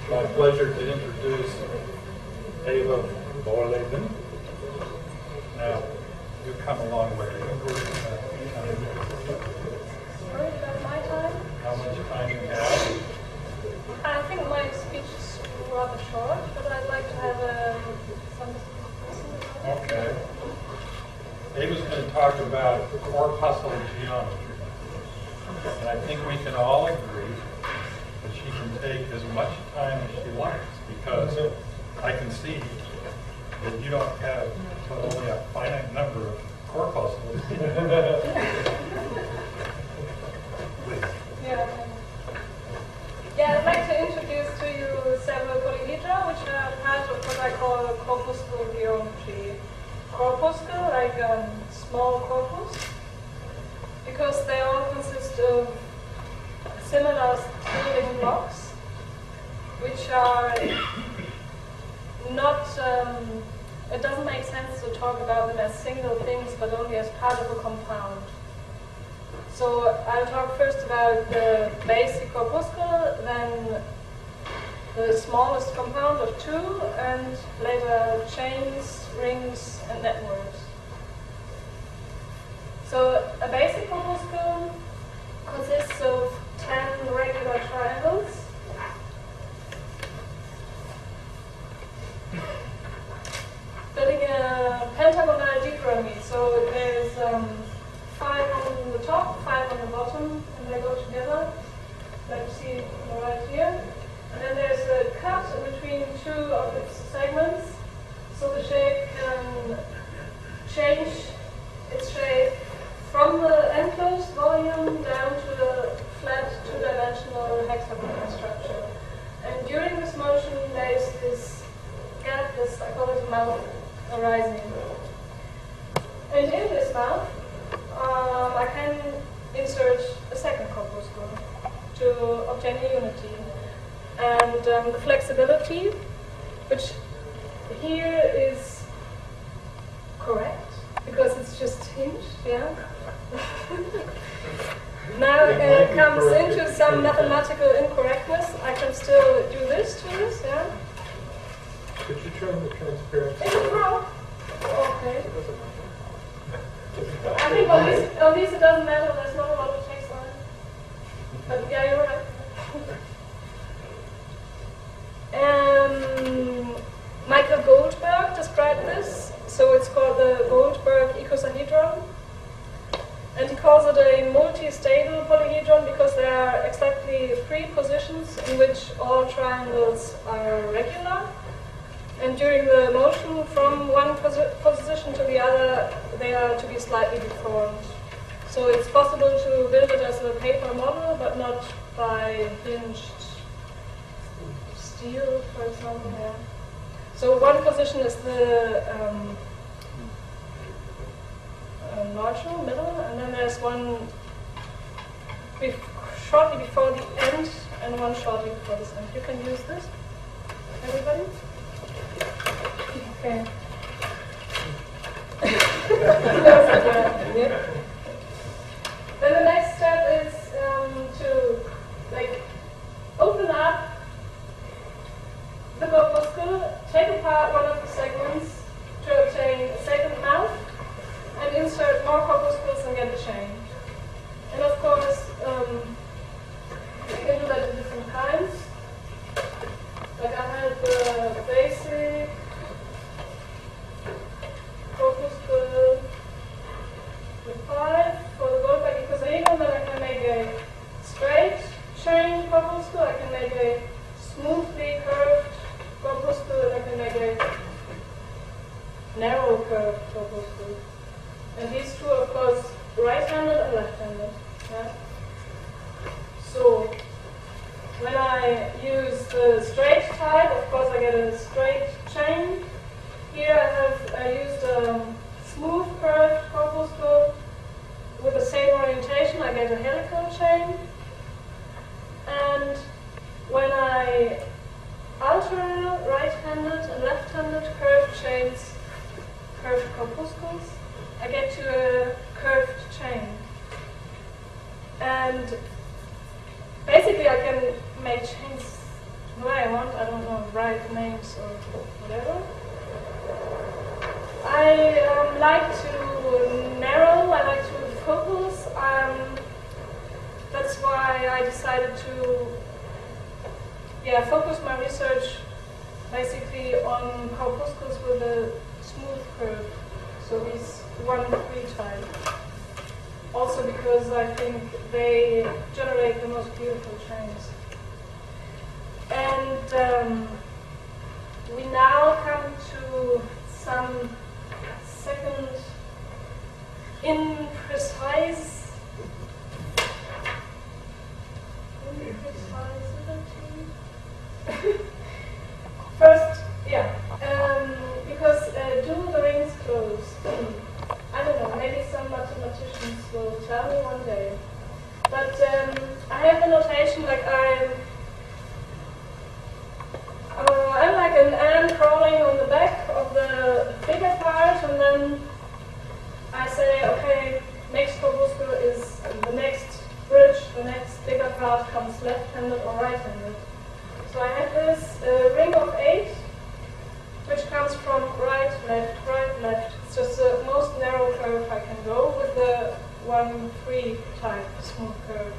It's my pleasure to introduce Eva Wohlleben. Now, you've come a long way. Sorry, about my time? How much time you have? I think my speech is rather short, but I'd like to have some. Okay. Eva's going to talk about corpuscle geometry. And I think we can all agree that she can take as much time as she likes, because I can see that you don't have only a finite number of corpuscles. Please. Yeah, I'd like to introduce to you several polyhedra, which are part of what I call corpuscle geometry. Corpuscle, like a small corpus, because they all consist of similar building blocks, which are not, it doesn't make sense to talk about them as single things, but only as part of a compound. So I'll talk first about the basic corpuscle, then the smallest compound of two, and later chains, rings, and networks. So a basic corpuscle consists of 10 regular triangles. Building a pentagonal dichromy. So there's 5 on the top, 5 on the bottom, and they go together, like you see right here. And then there's a cut in between two of its segments, so the shape can change its shape from the enclosed volume down to the flat two-dimensional hexagonal structure. And during this motion, there's this gap, I call it a mouth, arising. And in this mouth, I can insert a second corpuscle to obtain a unity. And the flexibility, which here is correct, because it's just hinged, yeah? Now it comes into some mathematical incorrectness. I can still do this to this, yeah? Could you turn the transparency? Is it wrong? Okay. I think on these it doesn't matter, there's not a lot of text on it. But yeah, you're right. Michael Goldberg described this, so it's called the Goldberg icosahedron. And he calls it a multi-stable polyhedron because there are exactly 3 positions in which all triangles are regular. And during the motion from one position to the other, they are to be slightly deformed. So it's possible to build it as a paper model, but not by hinged steel, for example. Yeah. So one position is the marginal, middle, and then there's one shortly before the end and one shortly before this end. You can use this, everybody? Okay. Then the next step is to open up the corpuscle, take apart one of the segments to obtain a second mouth, and insert more corpuscles and get a chain. And of course, you can do that at different times. Like I had the basic corpuscle with 5 for the Goldberg icosahedron, then I can make a straight chain corpuscle, I can make a smoothly curved corpuscle, and I can make a narrow curved corpuscle. And these two are, of course, right-handed and left-handed. Yeah? So when I use the straight type, of course, I get a straight chain. Here I used a smooth curved corpuscle with the same orientation. I get a helical chain. And when I alter right-handed and left-handed curved chains, curved corpuscles, I get to a curved chain. And basically I can make chains the way I want. I don't know, write names or whatever. I like to narrow, I like to focus. That's why I decided to focus my research basically on corpuscles with a smooth curve. So these 1-3 type. Also because I think they generate the most beautiful chains. And we now come to some second impreciseity. First, because do the rings close? I don't know, maybe some mathematicians will tell me one day. But I have the notation like I'm like an ant crawling on the back of the bigger part, and then I say, okay, next corpuscle is the next bridge, the next bigger part comes left-handed or right-handed. So I have this ring of 8, which comes from right, left. It's just the most narrow curve I can go with the 1-3 type smooth curve.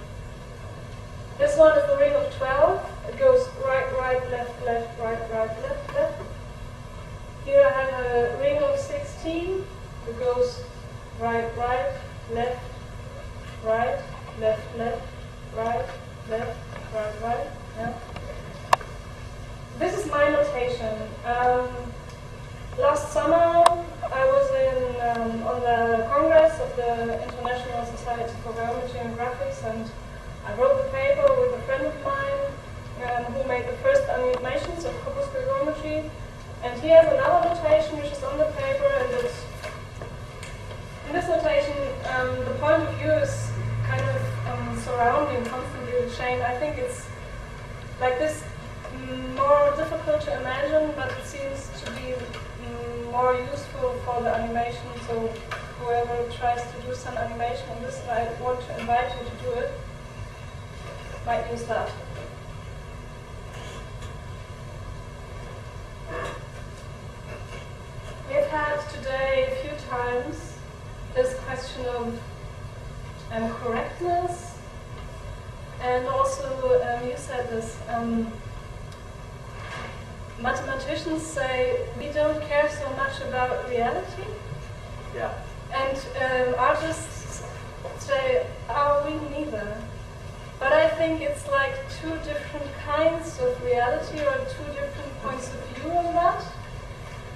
This one is the ring of 12. It goes right, left, right, left. Here I have a ring of 16. It goes right, left, right, right. Yeah. This is my notation. Last summer I was on the Congress of the International Society for Geometry and Graphics, and I wrote the paper with a friend of mine who made the first animations of corpuscle geometry. And he has another notation which is on the paper, and in this notation the point of view is kind of surrounding constantly the chain. I think it's like this, more difficult to imagine, but it seems to be more useful for the animation. So whoever tries to do some animation on this, I want to invite you to do it, might use that. We've had today a few times this question of correctness, and also you said this, mathematicians say we don't care so much about reality. Yeah. And artists say, oh, we neither. But I think it's like two different kinds of reality, or two different points of view on that.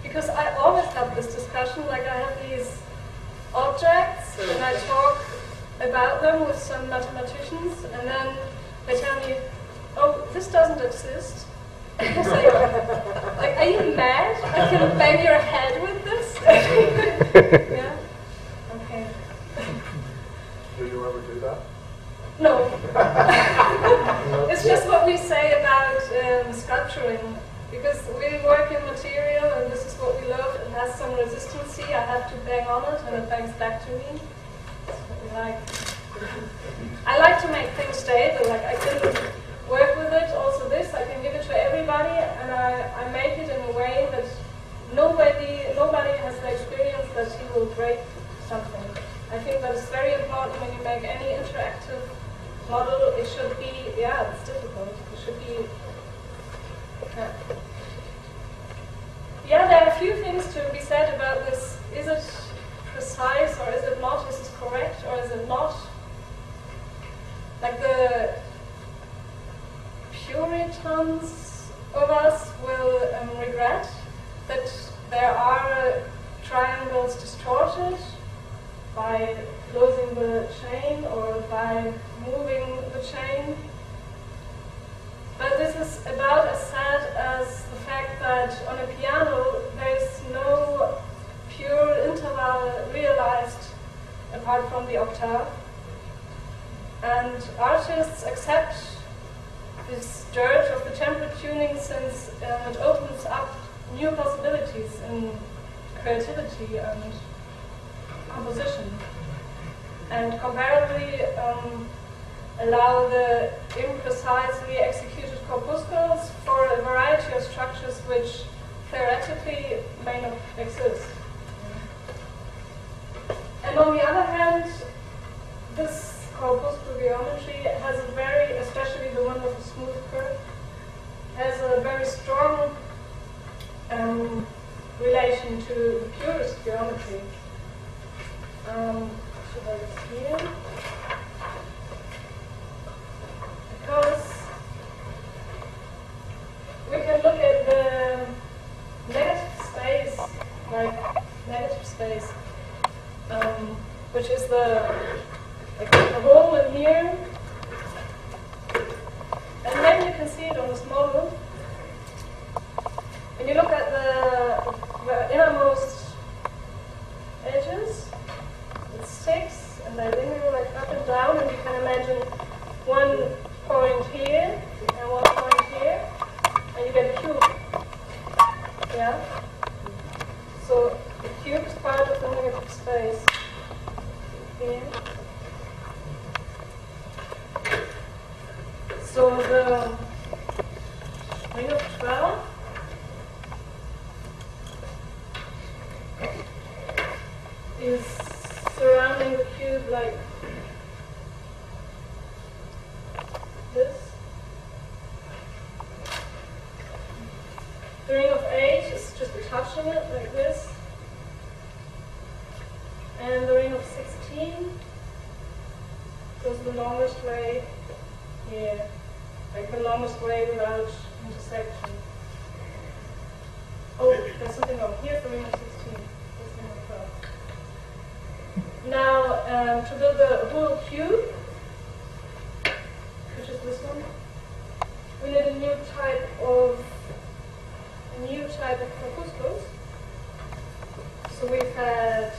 Because I always have this discussion, like I have these objects and I talk about them with some mathematicians, and then they tell me, oh, this doesn't exist. I say, like, are you mad? I can bang your head with this? Yeah? Okay. Do you ever do that? No. It's just what we say about sculpturing. Because we work in material and this is what we love. It has some resistance. I have to bang on it and it bangs back to me. That's what we like. I like to make things stable. Like I can work with it. Also this, I can give it to everybody, and I make it in a way that nobody has the experience that he will break something. I think that is very important when you make any interactive model. It should be, it's difficult. It should be. Yeah, there are a few things to be said about this. Is it precise or is it not? Is it correct or is it not? Like the Puritans of us will regret that there are triangles distorted by closing the chain or by moving the chain. But this is about as sad as the fact that on a piano there is no pure interval realized apart from the octave. And artists accept this dirge of the tempo tuning since it opens up new possibilities in creativity and composition. And comparably, allow the imprecisely executed corpuscles for a variety of structures which theoretically may not exist. And on the other hand, this corpuscle geometry has a very, especially the one with a smooth curve, has a very strong relation to the purest geometry. Should I see here? Because we can look at the negative space, like negative space, which is the hole in here, and then you can see it on this model. When you look at the innermost edges, it's 6, and they linear like up and down, and you can imagine one point here and one point here, and you get a cube. Yeah? So the cube is part of the negative space here. So the ring of 12 is surrounding the cube like this. The ring of 8 is just touching it like this. And the ring of 16 goes the longest way here. Like the longest way without intersection. Oh, there's something wrong. Here's the ring of 16. Here's the ring of 12. Now, to build the whole cube, which is this one, we need a new type of corpuscles. So we've had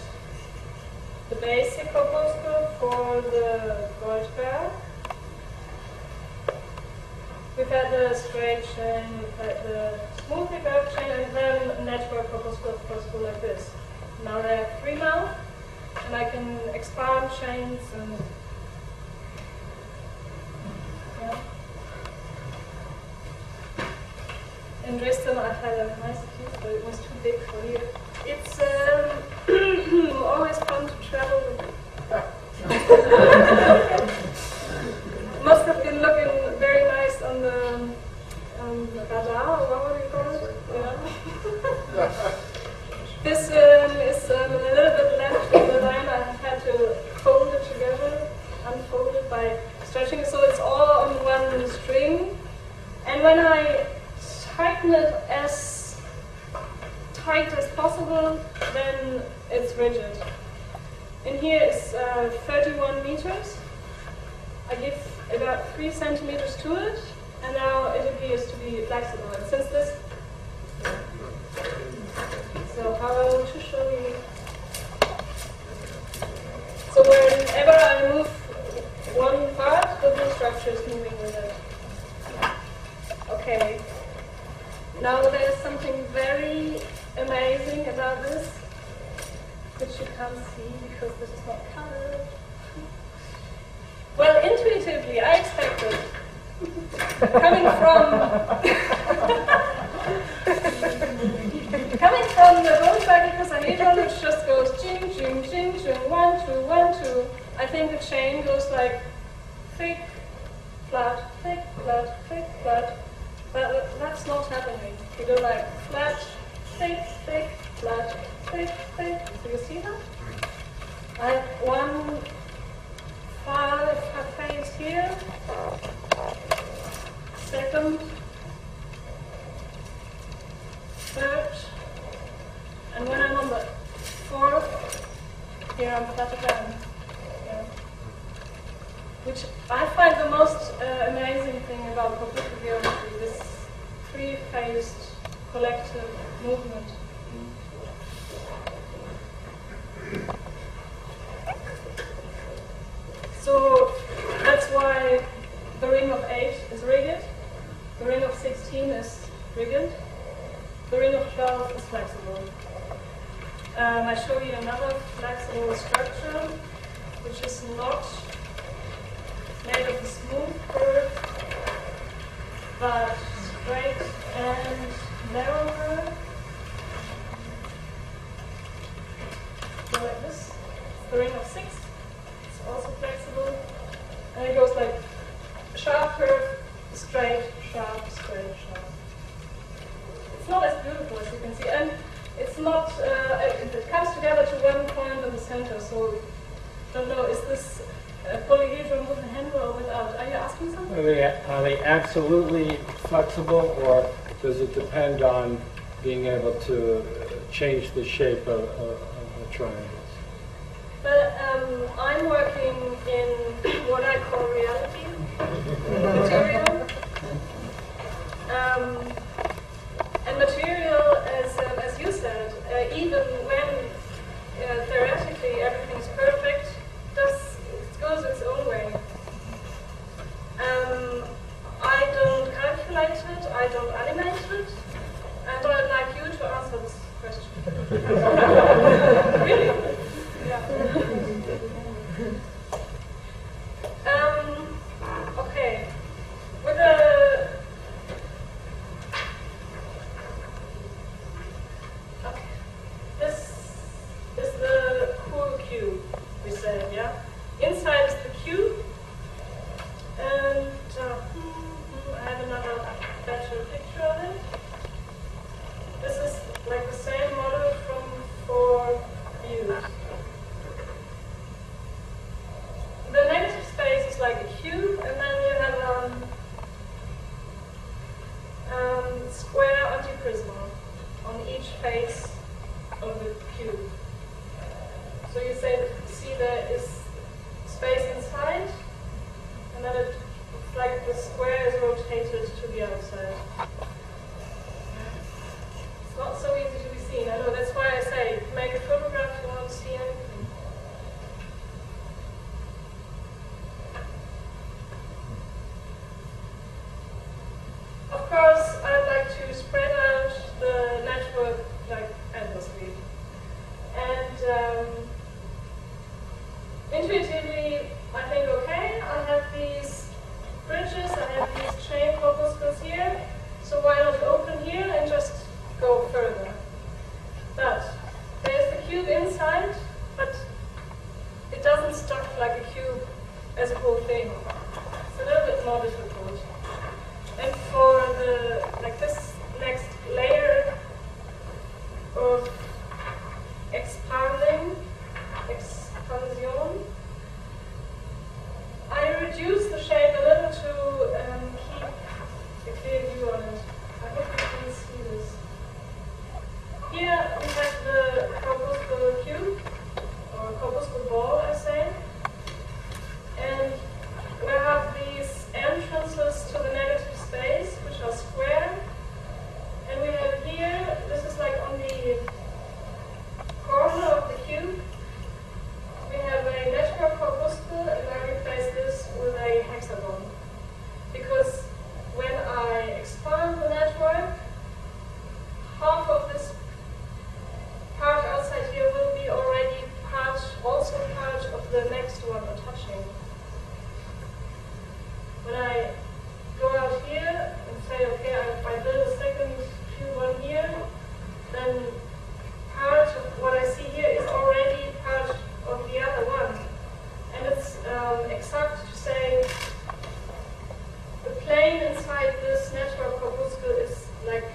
the basic corpuscle for the Goldberg. We've had the straight chain, we've had the smoothly curved chain, and then a network corpuscle, of course, go like this. Now they have 3 now, and I can expand chains and yeah. In Dresden I had a nice cube, but it was too big for you. It's always fun to travel. Must have been looking very nice on the radar, or what would you call it? Yeah. This is a little bit left in the line. I had to fold it together, unfold it by stretching it, so it's all on one string. And when I tighten it as tight as possible, then it's rigid. In here is 31 meters. I give about 3 centimeters to it, and now it appears to be flexible. And since this, so how I want to show you. So whenever I move one part, the whole structure is moving with it. Okay. Now there's something very amazing about this, which you can't see because this is not colored. Well, intuitively, I expected, coming from the Goldberg icosahedron, which just goes jing, jing, jing, jing, 1, 2, 1, 2. I think the chain goes like thick, flat, thick, flat, thick, flat. But that's not happening. You go like flat, thick, thick, flat, thick, thick. So you see that? I have one phase here, second, third, and when I'm on the fourth, here I'm flat again. Yeah. Which I find the most amazing thing about corpuscle geometry, this 3-phased collective movement. So that's why the ring of 8 is rigid, the ring of 16 is rigid, the ring of 12 is flexible. I show you another flexible structure, which is not made of a smooth curve, but straight and narrow curve. So like this, the ring of 6. It's also flexible. And it goes like sharp curve, straight, sharp, straight, sharp. It's not as beautiful as you can see, and it's not, it comes together to one point in the center, so I don't know, is this a polyhedron with a handle or without? Are you asking something? Are they absolutely flexible, or does it depend on being able to change the shape of triangles? But I'm working in what I call reality material. And material, as you said, even when theoretically everything is perfect, it goes its own way. I don't calculate it, I don't animate it, and I'd like you to answer this question. Really? Yeah. Okay. With a this is the cool cube, we said, yeah? Inside is the cube, and I have another better picture of it. This is like the same model from 4 views. The negative space is like a cube, and then you have square antiprisma on each face of the cube. So you see there is space inside, and then it's like the square is rotated to the outside. It's not so easy to be seen. I know, that's why I say, if you make a photograph, you won't see anything. Of course, I'd like to spread out the network like endlessly. And intuitively, I think, okay, I have these bridges, I have these chain corpuscles here, so why not open here and just go further? But there's the cube inside, but it doesn't stuck like a cube as a whole thing. It's a little bit more difficult. And for this next layer of expansion, I reduce the shape a little to keep a clear view on it. I hope you can see this. Here we have the corpuscle cube, or corpuscle ball, I say. And we have these entrances to the negative space, which are square. And we have here, this is like on the corner of the cube, we have a network corpuscle, and I replace this with a hexagon. Because when I expand the network, half of this part outside here will be already also part of the next one attaching. When I go out here and say, okay, I build a second Q1 here, then part of what I see here is already part of the other one. And it's exact to say the plane inside this network corpuscle is like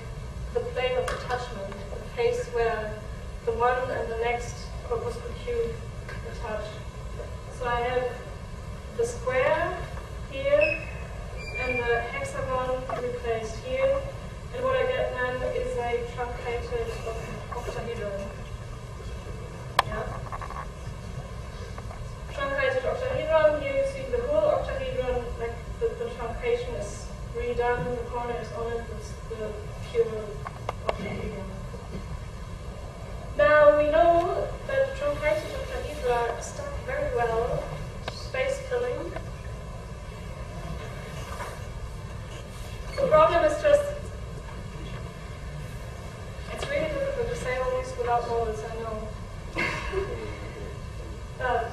the plane of attachment, the face where the one and the next corpuscle cube attach. So I have the square here and the hexagon replaced here, and what I get then is a truncated octahedron. Yeah? Truncated octahedron, here you see the whole octahedron, like the truncation is redone, the corner is on it with the pure octahedron. Now we know that truncated octahedra stuck very well to space filling. The problem is just, it's really difficult to say all this without models, I know. But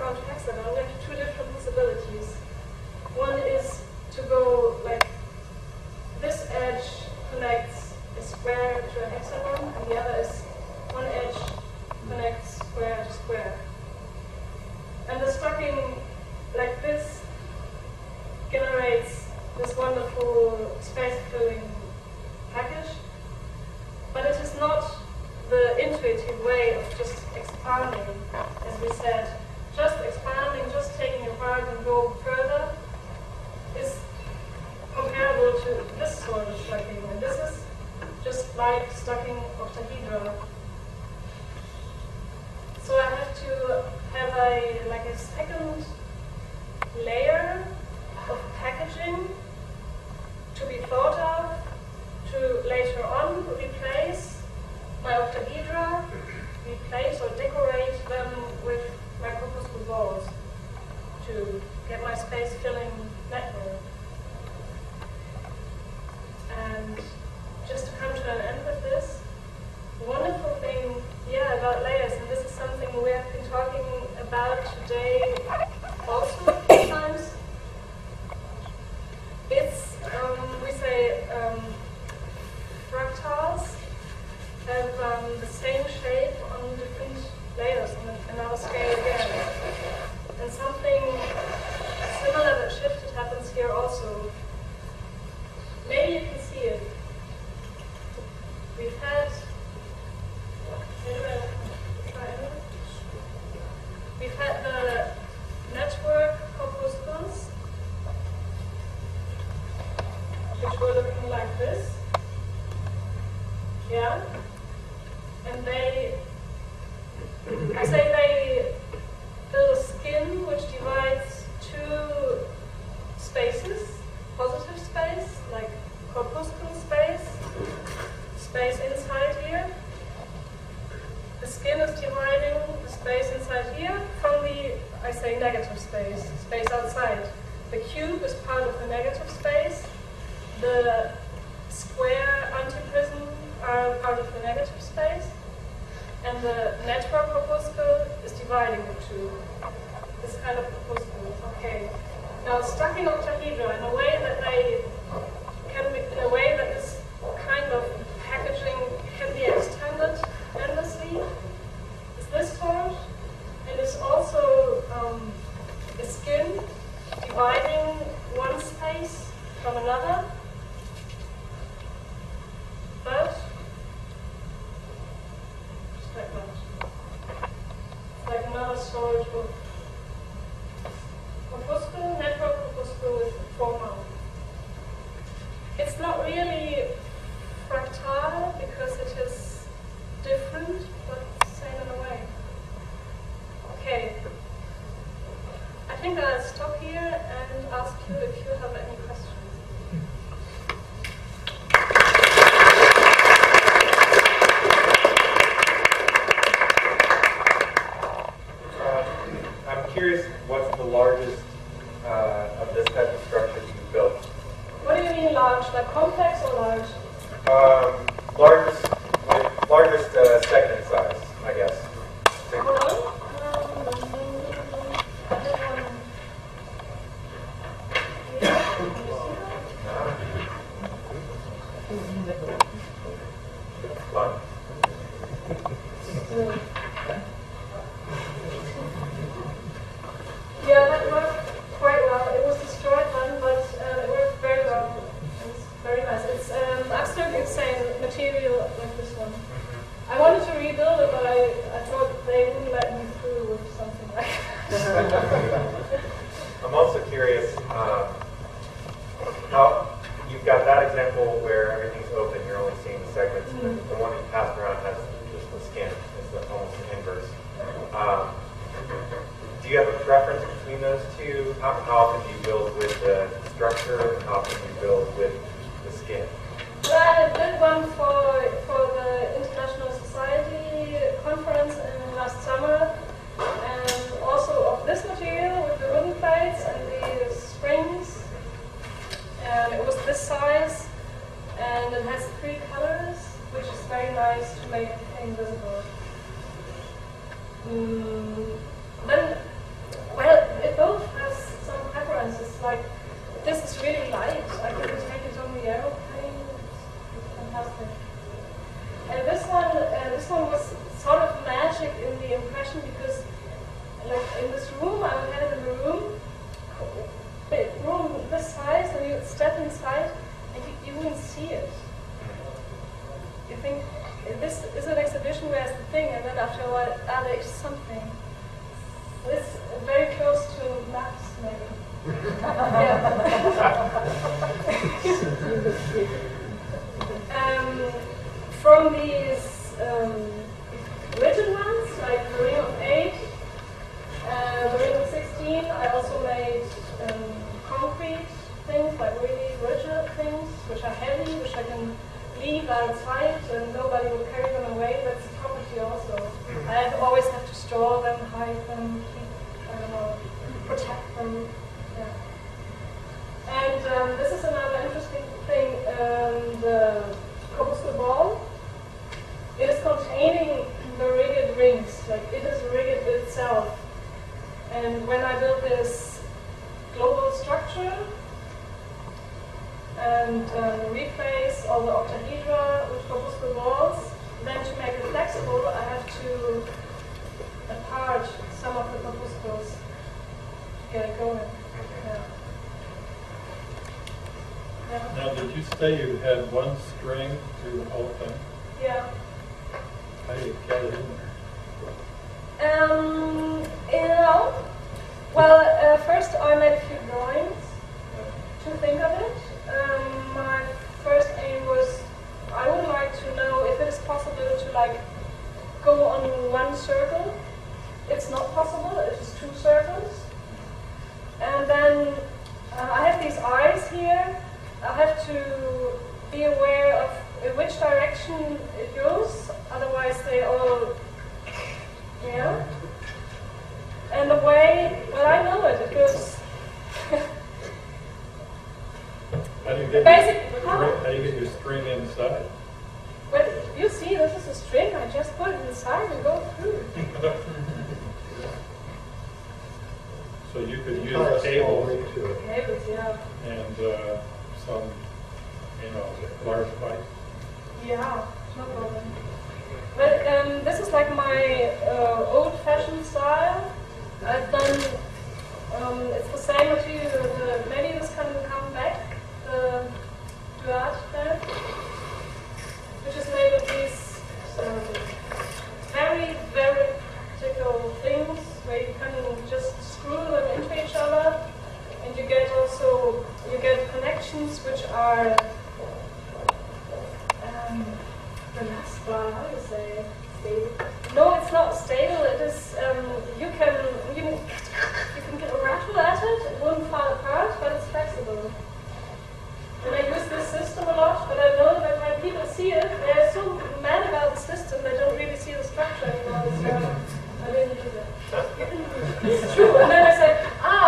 around the hexagon, we have two different possibilities. One is to go like this edge connects a square to a hexagon, and the other is one edge connects square to square. And the stacking like this generates this wonderful space-filling package, but it is not the intuitive way of just expanding, as we said. Just expanding, just taking apart and go further is comparable to this sort of stacking, and this is just like stacking octahedra. So I have to have a second layer of packaging to be thought of, to later on replace my octahedra, replace or decorate them with my corpuscle balls to get my space-filling network. And just to come to an end with this, the wonderful thing, about layers, and this is something we have been talking about today also sometimes. It's, we say, fractals have the same shape on different layers on another scale again. And something similar that shifted happens here also. Maybe you can see it. We've had the network corpuscles, which were looking like this. Yeah? And I say they build a skin which divides two spaces, positive space, like corpuscle space, space inside here. The skin is dividing the space inside here from the, I say, negative space, space outside. The cube is part of the negative space. The square antiprism are part of the negative space. And the network corpuscle is dividing the two. This kind of corpuscle. Okay. Now stacking octahedra in a way that they can be, in a way that this kind of packaging can be extended endlessly, is this sort, and it's also a skin dividing one space from another, but just like that. It's like another sort of corpuscle, network corpuscle with formal. It's not really fractal because it is different, but same in a way. Okay. I think I'll stop here and ask you if you have any questions. I'm curious, what's the largest of this type of structure you've built? What do you mean large? Like complex or large? Largest segment size, I guess. Hold on. Fun. Yeah, that worked quite well. It was destroyed then, but it worked very well. It's very nice. It's absolutely insane material like this one. I wanted to rebuild it, but I thought they wouldn't let me through with something like that. I'm also curious how you've got that example where everything's open, you're only seeing the segments. And the one that you passed around has just the skin. It's almost the inverse. Do you have a preference between those two? How often do you build with the structure, and how often do you build with the skin? Well, I did one for the International Society conference in last summer, and also of this material with the wooden plates and the springs. And it was this size, and it has 3 colors, which is very nice to make everything visible. Then this room. I had it in the room. Big room this size, and you step inside, and you wouldn't see it. You think this is an exhibition, where's the thing? And then after a while, there is something. It's very close to maths, maybe. From these rigid ones, like the ring of 8, the ring of 16, I also made concrete things, like really rigid things, which are heavy, which I can leave outside and nobody will carry them away. That's a property also. I always have to store them, hide them, keep, I don't know, protect them. Yeah. And this is another interesting thing, the corpuscle ball. It is containing the rigid rings, like it is rigid itself. And when I built this global structure and replace all the octahedra with corpuscle balls, then to make it flexible, I have to apart some of the corpuscles to get it going. Yeah. Yeah. Now, did you say you had one string through the whole thing? Yeah. How do you get it in there? Well, first I made a few drawings to think of it. My first aim was I would like to know if it is possible to like go on one circle. It's not possible. It is 2 circles. And then I have these eyes here. I have to be aware of in which direction it goes. Otherwise, they all, yeah. And the way, well, I know it. It goes. How do you get how do you get your string inside? Well, you see, this is a string. I just put it inside and go through. So you could use cables. Cables, yeah. And some, large pipes. Yeah, no problem. But this is like my old-fashioned style. I've done. It's the same material. Maybe this can come back. The duat there, which is made of these very, very practical things where you can just screw them into each other, and you get connections which are belastbar. How do you say? Stable? No, it's not stable. It is. You can rattle at it. It won't fall apart, but it's flexible. And I use this system a lot, but I know that when people see it, they're so mad about the system they don't really see the structure anymore. So I didn't do that. It's true. And then I say,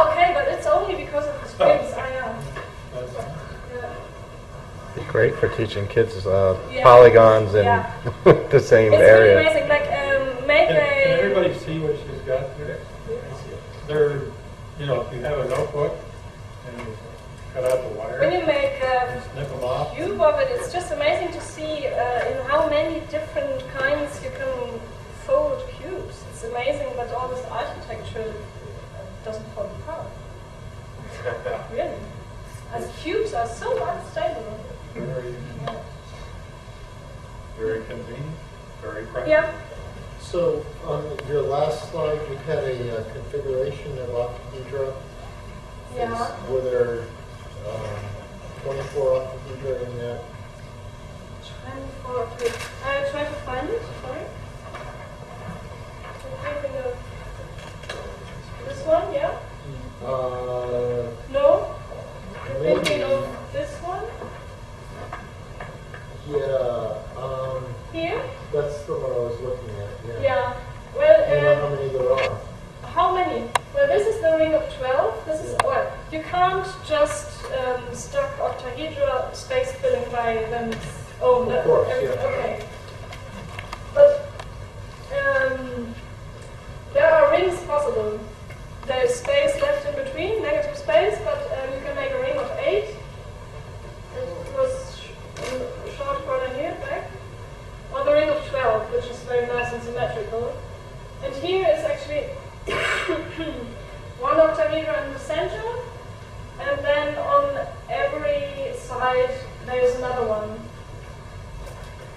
okay, but it's only because of the strings. Yeah. Great for teaching kids polygons in the same area. It's really amazing. Like, Can everybody see what she's got here? They're, if you have a notebook and you cut out the wire. When you make snip them off. cube of it, it's just amazing to see in how many different kinds you can fold cubes. It's amazing that all this architecture doesn't fall apart. Really. As cubes are so unstable. Very convenient, very practical. Yeah. So on your last slide, you had a configuration of octahedra. Yeah. Were there 24 octahedra in that? 24 octahedra. I try to find it. Sorry. I'm thinking of this one. Yeah. No. I'm thinking of this one. Yeah. Here. That's the one I was looking at. Yeah. Yeah. I don't know how Well. many there are. How many? Well, this is the ring of 12. This is, well, you can't just stack octahedra space filling by them. Oh, Of course, yeah. Okay. But there are rings possible. There is space left in between, negative space, but you can make a ring of 8. It was a short corner here, back. Or the ring of 12, which is very nice and symmetrical. And here is actually polyhedra in the center, and then on every side there's another one.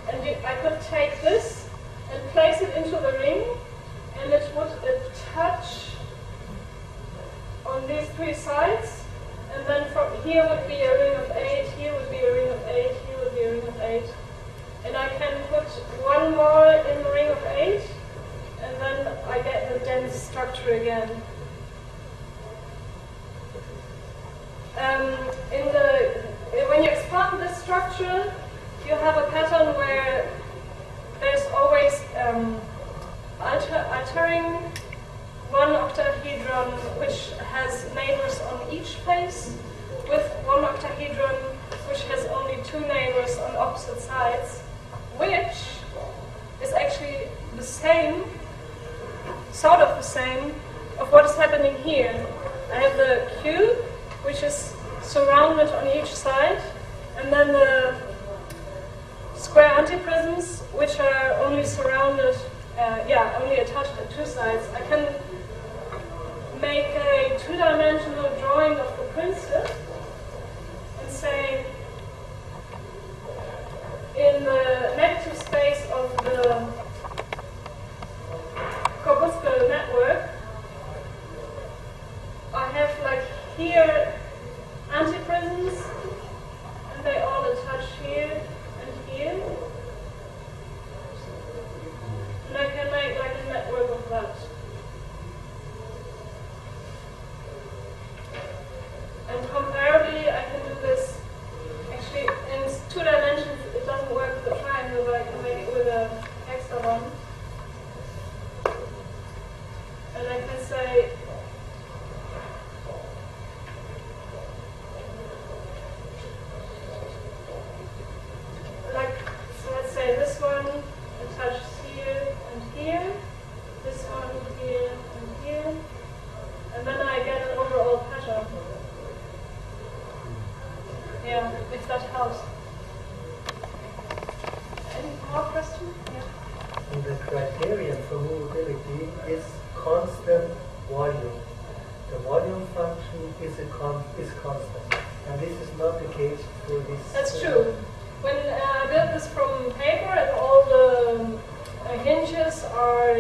And I could take this and place it into the ring, and it would touch on these three sides, and then from here would be a ring of 8, here would be a ring of 8, here would be a ring of 8. And I can put one more in the ring of 8, and then I get the dense structure again. When you expand this structure, you have a pattern where there's always altering one octahedron which has neighbors on each face, with one octahedron which has only 2 neighbors on opposite sides, which is actually the same, sort of the same, of what is happening here. I have the cube, which is surrounded on each side, and then the square antiprisms, which are only surrounded, only attached at 2 sides. I can make a 2-dimensional drawing of the princess and say, in the negative space of the corpuscle network, I have like here antiprisms, and they all attach here and here. And I can make like a network of that. And comparably, I can do this actually in 2 dimensions. It doesn't work with a triangle, but I can make it with a hexagon. And I can say, so let's say this one attaches here and here, this one here and here, and then I get an overall pattern. Yeah, if that helps. Any more questions? Yeah. And the criterion for movability is constant volume. The volume function is constant, and this is not the case for this. That's true. When I built this from paper and all the hinges are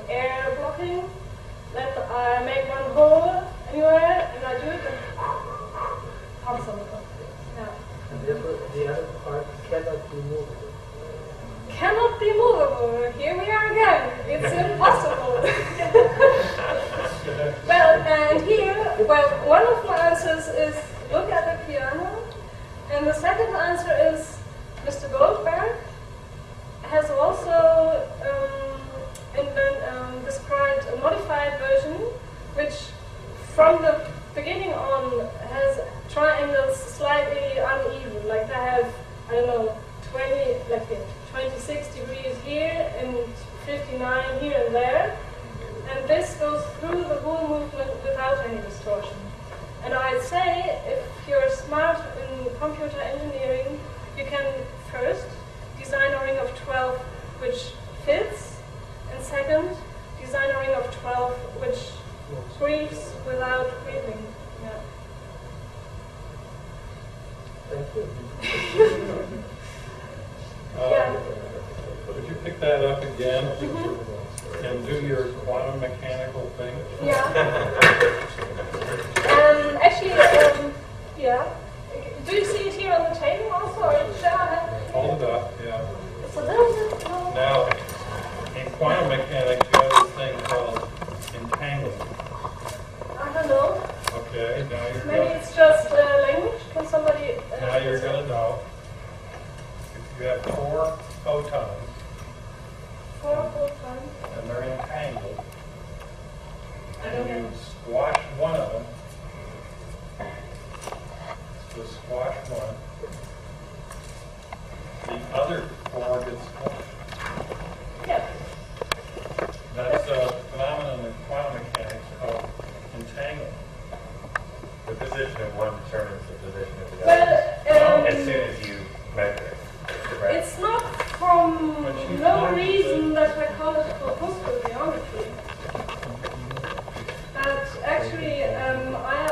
air blocking, then I make one hole anywhere and I do it and comes on. Yeah. And therefore the other part cannot be movable. Cannot be movable. Here we are again. It's impossible. One of my answers is look at the piano, and the second answer is Mr. Goldberg has also described a modified version, which from the beginning on has triangles slightly uneven, like they have, 26 degrees here and 59 here and there. And this goes through the whole movement without any distortion. And I'd say, if you're smart in computer engineering, you can first design a ring of 12 which fits, and second, design a ring of 12 which creeps without creeping. Yeah. Thank you. Yeah. Would you pick that up again and do your quantum mechanical thing? Yeah. Yeah. Do you see it here on the table also, or shall I have it? Hold it up, yeah. It's a little bit long. Now, in quantum mechanics, you have this thing called entanglement. I don't know. Okay, now you're Maybe going. it's just language. Can somebody? Now you're going to know. You have 4 photons, 4 photons. and they're entangled. I don't And know. you squash one of them. So squash one. The other 4 get squashed. Yeah. That's a phenomenon in quantum mechanics called entanglement. The position of one determines the position of the Well, other. As soon as you measure it. Right? it's not from no reason that I call it corpuscle geometry. But actually, I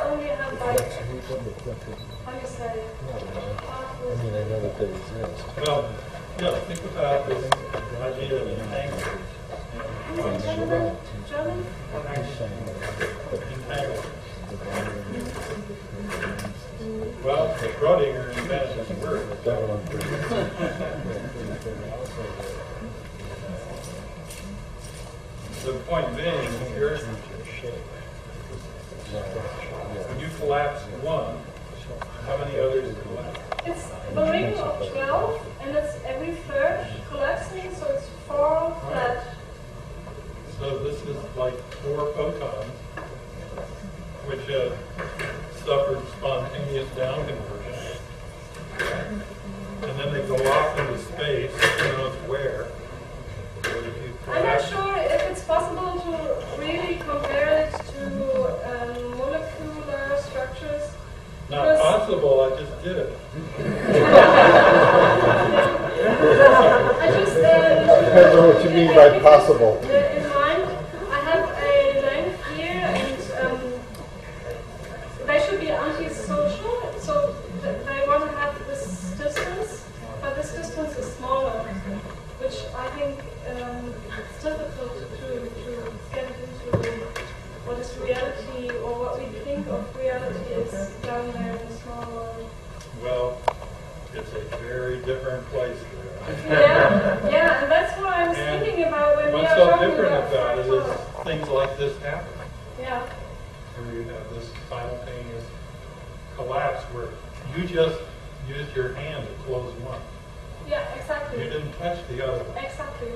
only have like, how do you say? I mean, I know that they exist. Well, think about this idea of entanglement. Entanglement, German? Entanglement. Well, Schrodinger invented this word. The point being, when you collapse one, how many others collapse? It's the ring of 12, and it's every third collapsing, so it's 4 flat. So this is like 4 photons, which suffered spontaneous down conversion. And then they go off into space, who knows where. I'm not sure if it's possible to really compare it to molecular structures. Not because- possible, I just did it. I just Depends on what you mean by possible. In mind, I have a length here, and they should be antisocial, so they want to have this distance, but this distance is smaller, which I think it's difficult to get into what is reality or what we think of reality is down there in the small world. Well, it's a very different place there. Yeah, and that's what I was And thinking about when we what's are so talking different about about it fractals. is things like this happen. Yeah. Where you have this simultaneous collapse where you just used your hand to close one. Yeah, exactly. You didn't touch the other one. Exactly.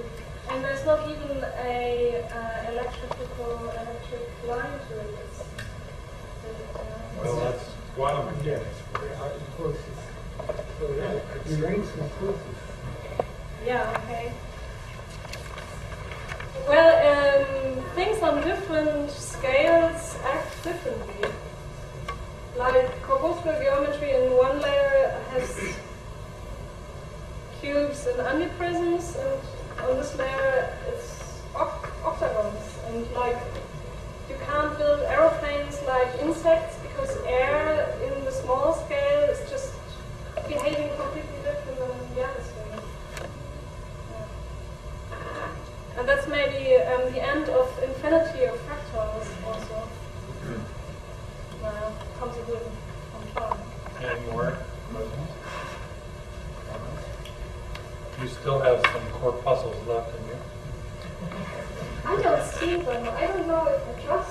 And there's not even a electric line to it. Well, that's quantum mechanics. Yeah, okay. Well, things on different scales act differently. Like corpuscle geometry in one layer has cubes and antiprisms, and on this layer it's octagons. And like you can't build aeroplanes like insects because air in the small scale is just behaving completely different than the other scale. Yeah. And that's maybe the end of infinity of fractals also. Comes a bit from fun. Any more? You still have some corpuscles left in you. I don't see them. I don't know if I trust